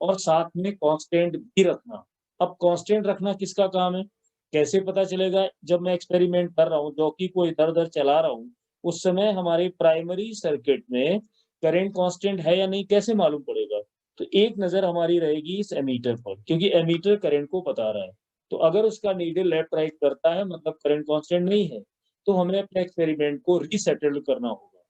और साथ में कांस्टेंट भी रखना। अब कांस्टेंट रखना किसका काम है? कैसे पता चलेगा? जब मैं एक्सपेरिमेंट कर रहा हूँ, जॉकी को इधर-उधर चला रहा हूँ, उस समय हमारे प्राइमरी सर्किट में करंट कांस्टेंट है या नहीं कैसे मालूम पड़ेगा? तो एक नज़र हमारी रहेगी इस एमीटर पर, क्योंकि एमीटर करंट को बता रहा है। तो अगर उसका नीडल लेफ्ट राइट करता है मतलब करंट कांस्टेंट नहीं है, तो हमें अपने एक्सपेरिमेंट को रीसेटल करना होगा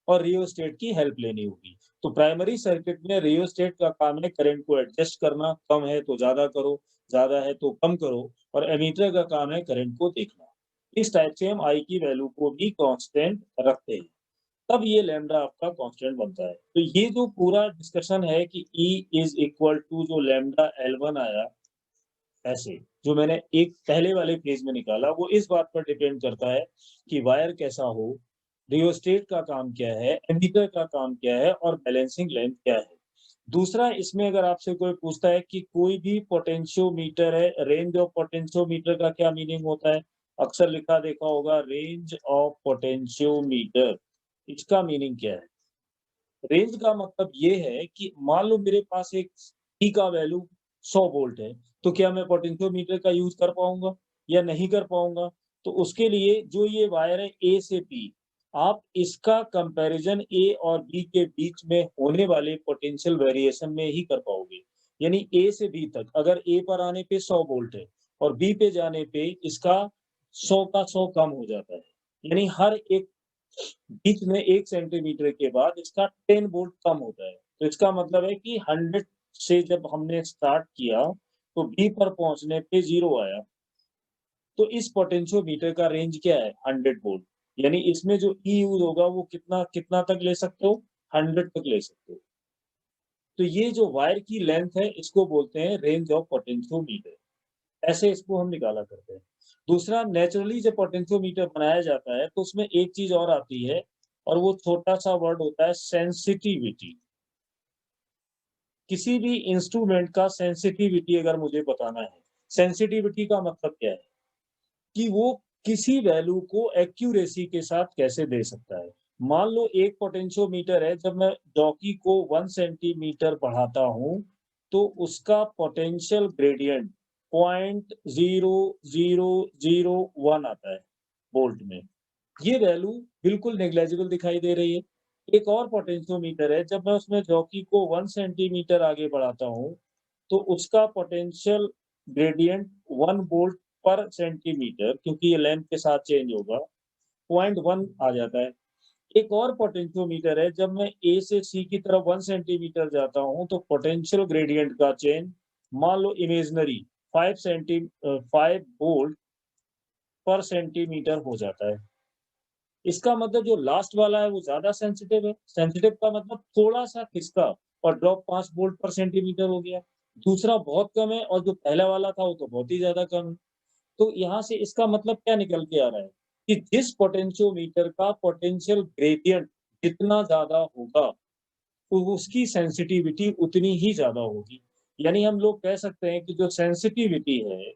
और रियोस्टेट की हेल्प लेनी होगी। तो प्राइमरी सर्किट में रियोस्टेट का काम है करंट को एडजस्ट करना, कम है तो ज़्यादा करो, ज़्यादा है तो कम करो, और एमीटर का काम है करंट को देखना। इस टाइप से हम आई की वैल्यू को भी कांस्टेंट रखते हैं, तब ये लैम्डा आपका कांस्टेंट बनता है। तो ये जो पूरा डिस्कशन है कि E इज इक्वल टू जो लैम्डा L1 आया ऐसे, जो मैंने एक पहले वाले पेज में निकाला, वो इस बात पर डिपेंड करता है कि वायर कैसा हो, रियोस्टेट का काम क्या है, एमीटर का काम क्या है और बैलेंसिंग लेंथ क्या है। दूसरा, इसमें अगर आपसे कोई पूछता है कि कोई भी पोटेंशियोमीटर है, रेंज ऑफ पोटेंशियोमीटर का क्या मीनिंग होता है? अक्सर लिखा देखा होगा रेंज ऑफ पोटेंशियोमीटर, इसका मीनिंग क्या है? रेंज का मतलब ये है कि मान लो मेरे पास एक ई का वैल्यू 100 वोल्ट है, तो क्या मैं पोटेंशियोमीटर का यूज कर पाऊंगा या नहीं कर पाऊंगा? तो उसके लिए जो ये वायर है ए से बी, आप इसका कंपैरिजन ए और बी के बीच में होने वाले पोटेंशियल वेरिएशन में ही कर पाओगे। यानी ए से बी तक अगर ए पर आने पे 100 वोल्ट है और बी पे जाने पे इसका 100 का 100 कम हो जाता है। यानी हर एक बीच में 1 सेंटीमीटर के बाद इसका 10 वोल्ट कम होता है। तो इसका मतलब है कि 100 से जब हमने स्टार्ट किया, तो बी पर पहुँचने पे 0 आया। तो इस पोटेंशियोमीटर का रेंज क्या है? 100 वोल्ट। यानी इसमें जो ई यूज़ होगा वो कितना कितना तक ले सकते हो? 100 तक ले सकते हो। तो ये जो वायर की लेंथ है इसको बोलते हैं रेंज ऑफ पोटेंशियोमीटर। ऐसे इसको हम निकाला करते हैं। दूसरा नेचुरली जब पोटेंशियोमीटर बनाया जाता है तो उसमें एक चीज़ और आती है और वो छोटा-सा वर्ड होता है सेंसिटिविटी। किसी भी इंस्ट्रूमेंट का सेंसिटिविटी अगर मुझे बताना है, सेंसिटिविटी का मतलब क्या है? कि वो किसी वैल्यू को एक्यूरेसी के साथ कैसे दे सकता है। मान लो एक पोटेंशियोमीटर है, जब मैं जॉकी को 1 सेंटीमीटर बढ़ाता हूँ, तो उसका पोटेंशियल ग्रेडियंट 0.0001 आता है वोल्ट में। ये वैल्यू बिल्कुल नेग्लिजिबल दिखाई दे रही है। एक और पोटेंशियोमीटर है, जब मैं उसमें जॉकी को 1 सेंटीमीटर आगे बढ़ाता हूँ, तो उसका पोटेंशियल ग्रेडियंट 1 वोल्ट पर सेंटीमीटर, क्योंकि ये लेंथ के साथ चेंज होगा, 0.1 आ जाता है। एक और पोटेंशियोमीटर है, जब मैं ए से सी की तरफ 1 सेंटीमीटर जाता हूँ, तो पोटेंशियल ग्रेडियंट का चेंज मान लो इमेजिनरी 5 वोल्ट पर सेंटीमीटर हो जाता है। इसका मतलब जो लास्ट वाला है वो ज़्यादा सेंसिटिव है। सेंसिटिव का मतलब थोड़ा-सा खिसका और ड्रॉप 5 वोल्ट पर सेंटीमीटर हो गया। दूसरा बहुत कम है और जो पहला वाला था वो तो बहुत ही ज़्यादा कम है। तो यहाँ से इसका मतलब क्या निकल के आ रहा है कि जिस पोटेंशियोमीटर का पोटेंशियल ग्रेडियंट जितना ज़्यादा होगा, तो उसकी सेंसिटिविटी उतनी ही ज़्यादा होगी। यानी हम लोग कह सकते हैं कि जो सेंसिटिविटी है,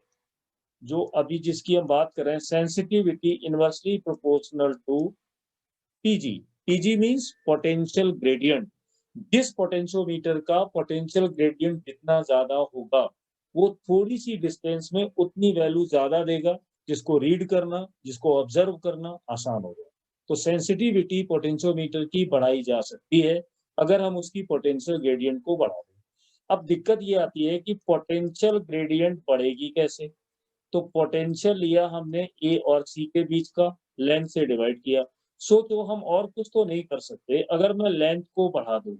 जो अभी जिसकी हम बात कर रहे हैं, sensitivity inversely proportional to PG. PG means potential gradient. जिस पोटेंशियोमीटर का पोटेंशियल ग्रेडियंट जितना ज्यादा होगा, वो थोड़ी सी डिस्टेंस में उतनी वैल्यू ज्यादा देगा, जिसको रीड करना, जिसको ऑब्जर्व करना आसान होगा। तो सेंसिटिविटी पोटेंशियोमीटर की बढ़ाई जा सकती है अगर हम उसकी पोटेंशियल ग्रेडियंट को बढ़ा दें। अब दिक्कत ये आती है कि पोटेंशियल ग्रेडियंट बढ़ेगी कैसे? तो पोटेंशियल लिया हमने ए और सी के बीच का, लेंथ से डिवाइड किया। तो हम और कुछ तो नहीं कर सकते। अगर मैं लेंथ को बढ़ा दूं,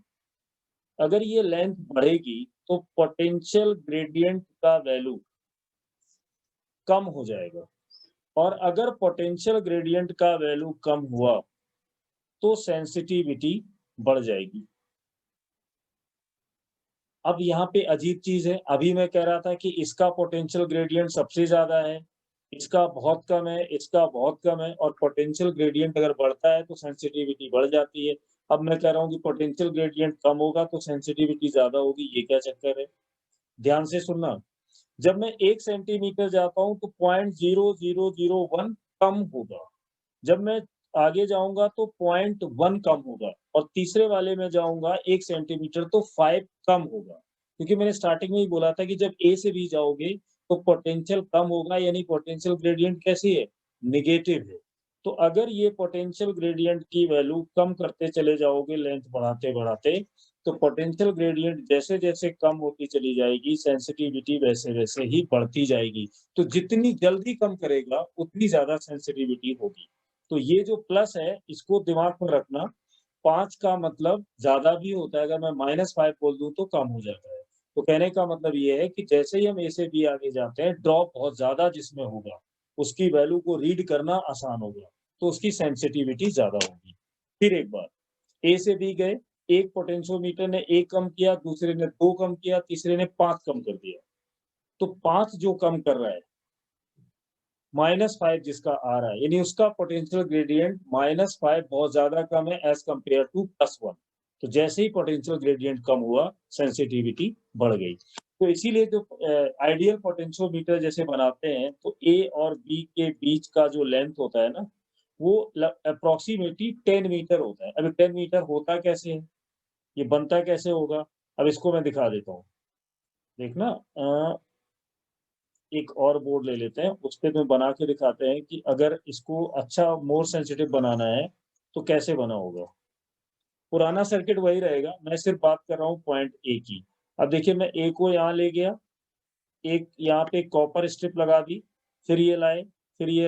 अगर ये लेंथ बढ़ेगी तो पोटेंशियल ग्रेडियंट का वैल्यू कम हो जाएगा, और अगर पोटेंशियल ग्रेडियंट का वैल्यू कम हुआ तो सेंसिटिविटी बढ़ जाएगी। अब यहाँ पे अजीब चीज़ है, अभी मैं कह रहा था कि इसका पोटेंशियल ग्रेडियंट सबसे ज़्यादा है, इसका बहुत कम है, इसका बहुत कम है, और पोटेंशियल ग्रेडियंट अगर बढ़ता है तो सेंसिटिविटी बढ़ जाती है। अब मैं कह रहा हूँ कि पोटेंशियल ग्रेडियंट कम होगा तो सेंसिटिविटी ज़्यादा होगी, ये क्या चक्कर है? ध्यान से सुनना, जब मैं 1 सेंटीमीटर जाता हूँ तो 0.0001 कम होगा। जब मैं आगे जाऊँगा तो 0.1 कम होगा, और तीसरे वाले में जाऊँगा 1 सेंटीमीटर तो 5 कम होगा। क्योंकि मैंने स्टार्टिंग में ही बोला था कि जब ए से बी जाओगे तो पोटेंशियल कम होगा, यानी पोटेंशियल ग्रेडियंट कैसी है? नेगेटिव है। तो अगर ये पोटेंशियल ग्रेडियंट की वैल्यू कम करते चले जाओगे लेंथ बढ़ाते-बढ़ाते, तो पोटेंशियल ग्रेडियंट जैसे-जैसे कम होती चली जाएगी, सेंसिटिविटी वैसे-वैसे ही बढ़ती जाएगी। तो जितनी जल्दी कम करेगा, उतनी ज़्यादा सेंसिटिविटी होगी। तो ये जो प्लस है, इसको दिमाग में रखना। 5 का मतलब ज़्यादा भी होता है, अगर मैं -5 बोल दूँ तो कम हो जाता है। तो कहने का मतलब ये है कि जैसे ही हम ए से बी आगे जाते हैं, ड्रॉप बहुत ज़्यादा जिसमें होगा, उसकी वैल्यू को रीड करना आसान होगा, तो उसकी सेंसिटिविटी ज़्यादा होगी। फिर एक बार, ए से बी गए, एक पोटेंशियोमीटर ने 1 कम किया, दूसरे ने 2 कम किया, तीसरे ने 5 कम कर दिया। तो 5 जो कम कर रहा है, -5 जिसका आ रहा है, यानी उसका पोटेंशियल ग्रेडियंट -5 बहुत ज़्यादा कम है एज़ कंपेयर टू +1। तो जैसे ही पोटेंशियल ग्रेडियंट कम हुआ, सेंसिटिविटी बढ़ गई। तो इसीलिए जो आइडियल पोटेंशियोमीटर जैसे बनाते हैं, तो ए और बी के बीच का जो लेंथ होता है ना, वो अप्रॉक्सिमेटली 10 मीटर होता है। अभी 10 मीटर होता कैसे है? ये बनता कैसे होगा? अब इसको मैं दिखा देता हूँ। देखना एक और बोर्ड ले लेते हैं, उस पे में बना के दिखाते हैं कि अगर इसको अच्छा मोर सेंसिटिव बनाना है तो कैसे बना होगा। पुराना सर्किट वही रहेगा, मैं सिर्फ बात कर रहा हूँ पॉइंट ए की। अब देखिए मैं ए को यहाँ ले गया, एक यहाँ पे कॉपर स्ट्रिप लगा दी, फिर ये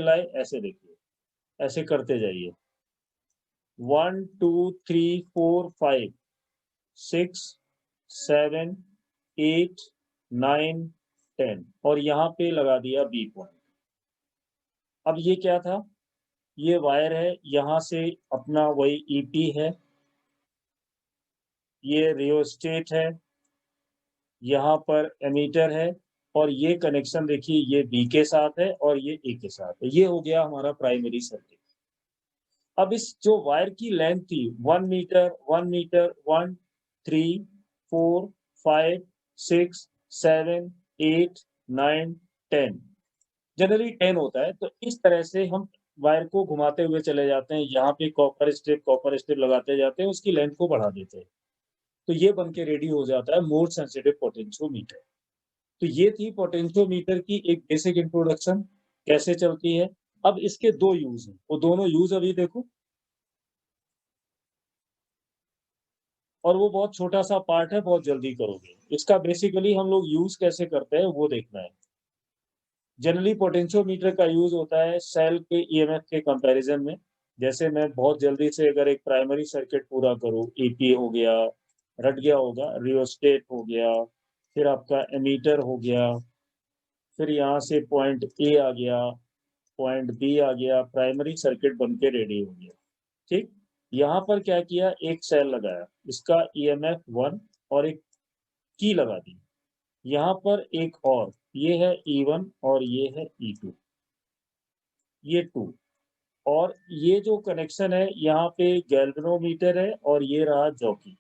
लाए, ऐसे देखिए, ऐसे करते जाइए। 1 2 3 4 5 6 7 8 9 10 और यहाँ पे लगा दिया बी पॉइंट। अब ये क्या था? ये वायर है, यहाँ से अपना वही ईपी है, ये रियोस्टेट है, यहाँ पर एमीटर है और ये कनेक्शन देखिए ये बी के साथ है और ये ए के साथ है। ये हो गया हमारा प्राइमरी सर्किट। अब इस जो वायर की लेंथ थी 1 मीटर 1 मीटर 1 3 4 5 6 7 8 9 10 जनरली 10 होता है। तो इस तरह से हम वायर को घुमाते हुए चले जाते हैं, यहाँ पे कॉपर स्ट्रिप लगाते जाते हैं, उसकी लेंथ को बढ़ा देते हैं। तो ये बन के रेडी हो जाता है मोर सेंसिटिव पोटेंशियोमीटर। तो ये थी पोटेंशियोमीटर की एक बेसिक इंट्रोडक्शन, कैसे चलती है। अब इसके 2 यूज़ हैं, वो दोनों यूज़ अभी देखो। और वो बहुत छोटा-सा पार्ट है, बहुत जल्दी करोगे। इसका बेसिकली हम लोग यूज़ कैसे करते हैं वो देखना है। जनरली पोटेंशियोमीटर का यूज़ होता है सेल के ईएमएफ के कंपैरिज़न में। जैसे मैं बहुत जल्दी से अगर एक प्राइमरी सर्किट पूरा करूँ, ईपी हो गया, रट गया होगा, रियोस्टेट हो गया, फिर आपका एमीटर हो गया, फिर यहाँ से पॉइंट ए आ गया, पॉइंट बी आ गया, प्राइमरी सर्किट बन के रेडी हो गया। ठीक? यहाँ पर क्या किया, एक सेल लगाया, इसका ईएमएफ 1 और एक की लगा दी। यहाँ पर एक और, ये है E1 और ये है E2, ये 2 और ये जो कनेक्शन है यहाँ पे गैल्वेनोमीटर है और ये रहा जॉकी,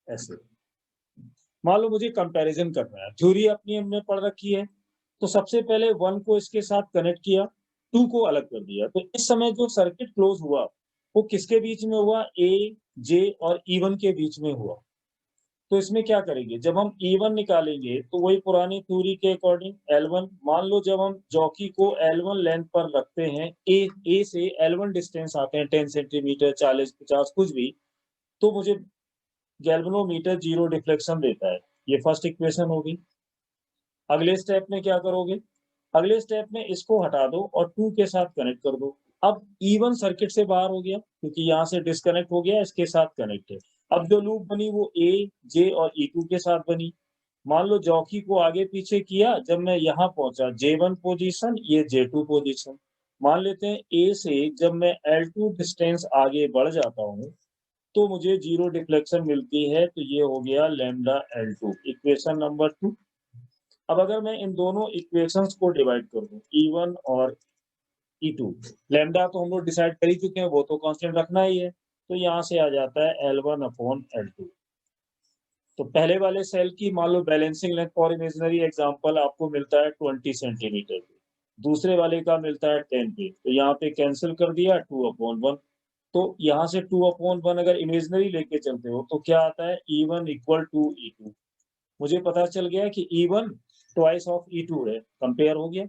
ऐसे। मान लो मुझे कंपैरिजन करना है, थ्योरी अपनी हमने पढ़ रखी है, तो सबसे पहले 1 को इसके साथ कनेक्ट किया, 2 को अलग कर दिया। तो इस समय जो सर्किट क्लोज हुआ, वो किसके बीच में हुआ? ए, जे और E1 के बीच में हुआ। तो इसमें क्या करेंगे, जब हम E1 निकालेंगे तो वही पुरानी थ्योरी के अकॉर्डिंग L1, मान लो जब हम जॉकी को L1 लेंथ पर रखते हैं, ए से L1 डिस्टेंस आते हैं 10 सेंटीमीटर, 40, 50 कुछ भी, तो मुझे गैल्वेनोमीटर 0 डिफ्लेक्शन देता है। ये फर्स्ट इक्वेशन होगी। अगले स्टेप में क्या करोगे? अगले स्टेप में इसको हटा दो और 2 के साथ कनेक्ट कर दो। अब E1 सर्किट से बाहर हो गया क्योंकि यहाँ से डिस्कनेक्ट हो गया, इसके साथ कनेक्ट है। अब जो लूप बनी वो ए, जे और E2 के साथ बनी। मान लो जॉकी को आगे पीछे किया, जब मैं यहाँ पहुंचा J1 पोजीशन, ये J2 पोजीशन। मान लेते हैं ए से जब मैं L2 डिस्टेंस आगे बढ़ जाता हूँ तो मुझे 0 डिफ्लेक्शन मिलती है, तो ये हो गया लैम्डा L2, इक्वेशन नंबर 2। अब अगर मैं इन दोनों इक्वेशंस को डिवाइड कर दूं, E1 और E2, लैम्डा तो हम लोग डिसाइड कर ही चुके हैं, वो तो कांस्टेंट रखना ही है, तो यहाँ से आ जाता है L1/L2। तो पहले वाले सेल की मान लो balancing length for imaginary example आपको मिलता है 20 सेंटीमीटर पे, दूसरे वाले का मिलता है 10 पे, तो यहाँ पे कैंसिल कर दिया 2/1। तो यहाँ से 2/1 अगर इमेजिनरी लेके चलते हो तो क्या आता है, E1 इक्वल टू E2। मुझे पता चल गया कि E1 ट्वाइस ऑफ E2 है, कंपेयर हो गया।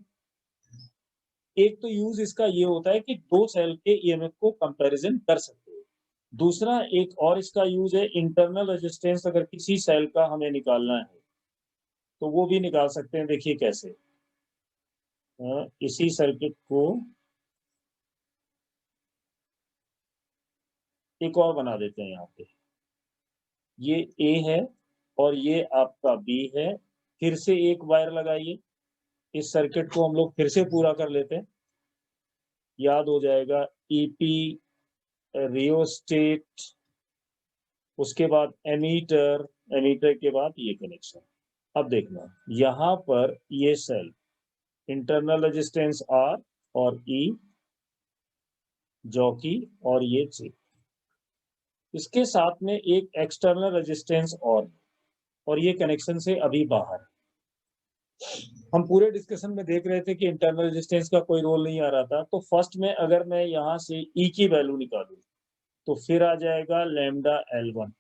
एक तो यूज इसका ये होता है कि दो सेल के ईएमएफ को कंपैरिजन कर सकते हो। दूसरा एक और इसका यूज है, इंटरनल रेजिस्टेंस अगर किसी सेल का हमें निकालना है तो वो भी निकाल सकते हैं। देखिए कैसे, इसी सर्किट को एक और बना देते हैं। यहाँ पे ये ए है और ये आपका बी है, फिर से एक वायर लगाइए। इस सर्किट को हम लोग फिर से पूरा कर लेते हैं, याद हो जाएगा। ईपी, रियोस्टेट, उसके बाद एमीटर, एमीटर के बाद ये कनेक्शन। अब देखना, यहाँ पर ये सेल इंटरनल रेजिस्टेंस आर और ई, जॉकी और ये जे, इसके साथ में एक एक्सटर्नल रेजिस्टेंस और ये कनेक्शन से अभी बाहर। हम पूरे डिस्कशन में देख रहे थे कि इंटरनल रेजिस्टेंस का कोई रोल नहीं आ रहा था। तो फर्स्ट में अगर मैं यहाँ से ई की वैल्यू निकालूं तो फिर आ जाएगा लैम्डा L1।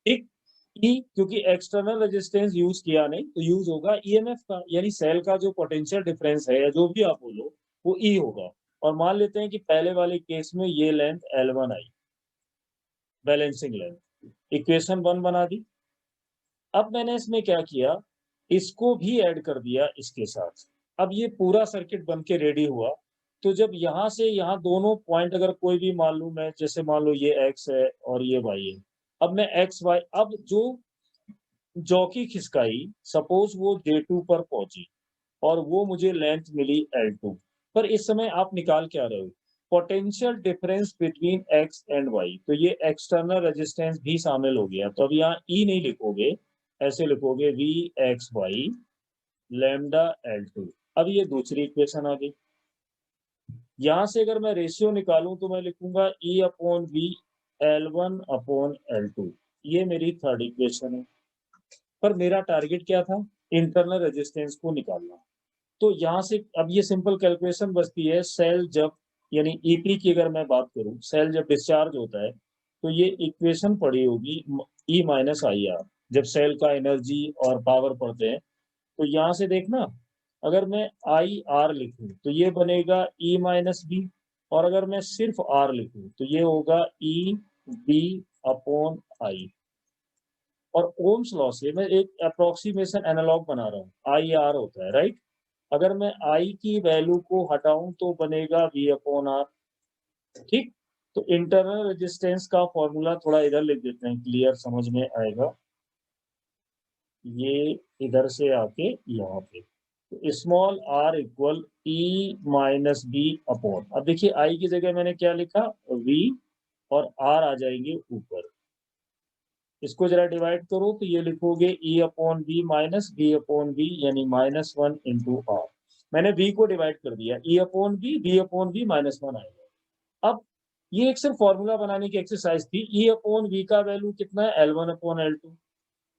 ठीक, ई क्योंकि एक्सटर्नल रेजिस्टेंस यूज किया नहीं तो यूज होगा ईएमएफ का, यानी सेल का जो पोटेंशियल डिफरेंस है या जो भी आप बोलो वो ई होगा। और मान लेते हैं कि पहले वाले केस में ये लेंथ L1 आई, बैलेंसिंग लेंथ, इक्वेशन 1 बना दी। अब मैंने इसमें क्या किया, इसको भी ऐड कर दिया इसके साथ। अब ये पूरा सर्किट बन के रेडी हुआ। तो जब यहाँ से यहाँ दोनों पॉइंट अगर कोई भी मान लूं मैं, जैसे मान लो ये x है और ये y है, अब मैं x y, अब जो जॉकी खिसकाई, सपोज वो J2 पर पहुंची और वो मुझे लेंथ मिली L2, पर इस समय आप निकाल क्या रहे हो, potential difference between x and y, तो ये एक्सटर्नल रेजिस्टेंस भी शामिल हो गया। तो अब यहाँ E नहीं लिखोगे, ऐसे लिखोगे VXY लैम्डा L2। अब ये दूसरी इक्वेशन आ गई। यहां से अगर मैं रेशियो निकालूं तो मैं लिखूंगा E/V L1/L2, ये मेरी थर्ड इक्वेशन है। पर मेरा टारगेट क्या था, इंटरनल रेजिस्टेंस को निकालना। तो यहाँ से अब ये सिंपल कैलकुलेशन बचती है, सेल जब, यानी ईपी की अगर मैं बात करूं, सेल जब डिस्चार्ज होता है तो ये इक्वेशन पड़ी होगी E-IR, जब सेल का एनर्जी और पावर पढ़ते हैं। तो यहाँ से देखना, अगर मैं IR लिखूं तो ये बनेगा E-B, और अगर मैं सिर्फ R लिखूं तो ये होगा EB/I। और ओम्स लॉ से मैं एक अप्रोक्सीमेशन एनालॉग बना रहा हूँ, IR होता है, राइट। अगर मैं I की वैल्यू को हटाऊं तो बनेगा V/R, ठीक। तो इंटरनल रेजिस्टेंस का फॉर्मूला थोड़ा इधर लिख देते हैं, क्लियर समझ में आएगा। ये इधर से आके यहाँ पे, तो स्मॉल r इक्वल E-B/, अब देखिए I की जगह मैंने क्या लिखा, V, और R आ जाएंगे ऊपर। इसको जरा डिवाइड करो तो ये लिखोगे E/B माइनस B/B, यानी -1 इंटू R। मैंने V को डिवाइड कर दिया, E/B, B/B -1 आएगा। अब ये एक सिर्फ फॉर्मूला बनाने की एक्सरसाइज थी। E/V का वैल्यू कितना है, L1/L2।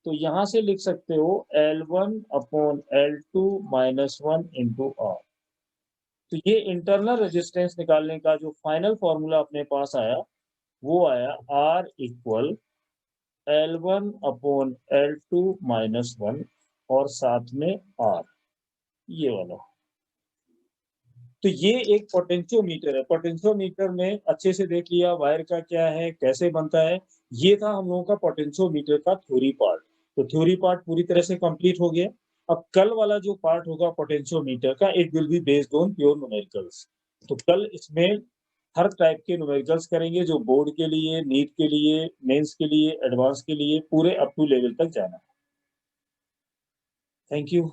तो यहां से लिख सकते हो L1/L2 -1 इंटू R। तो ये इंटरनल रेजिस्टेंस निकालने का जो फाइनल फॉर्मूला अपने पास आया, वो आया R इक्वल L1/L2 -1 और साथ में R, ये वाला। तो ये एक पोटेंशियोमीटर है। पोटेंशियोमीटर में अच्छे से देख लिया वायर का क्या है, कैसे बनता है। ये था हम लोगों का पोटेंशियोमीटर का थ्योरी पार्ट। तो थ्योरी पार्ट पूरी तरह से कंप्लीट हो गया। अब कल वाला जो पार्ट होगा पोटेंशियोमीटर का, it will be based on pure numericals. तो कल इसमें हर टाइप के न्यूमेरिकल्स करेंगे, जो बोर्ड के लिए, नीट के लिए, मेंस के लिए, एडवांस के लिए, पूरे अप टू लेवल तक जाना है। Thank you.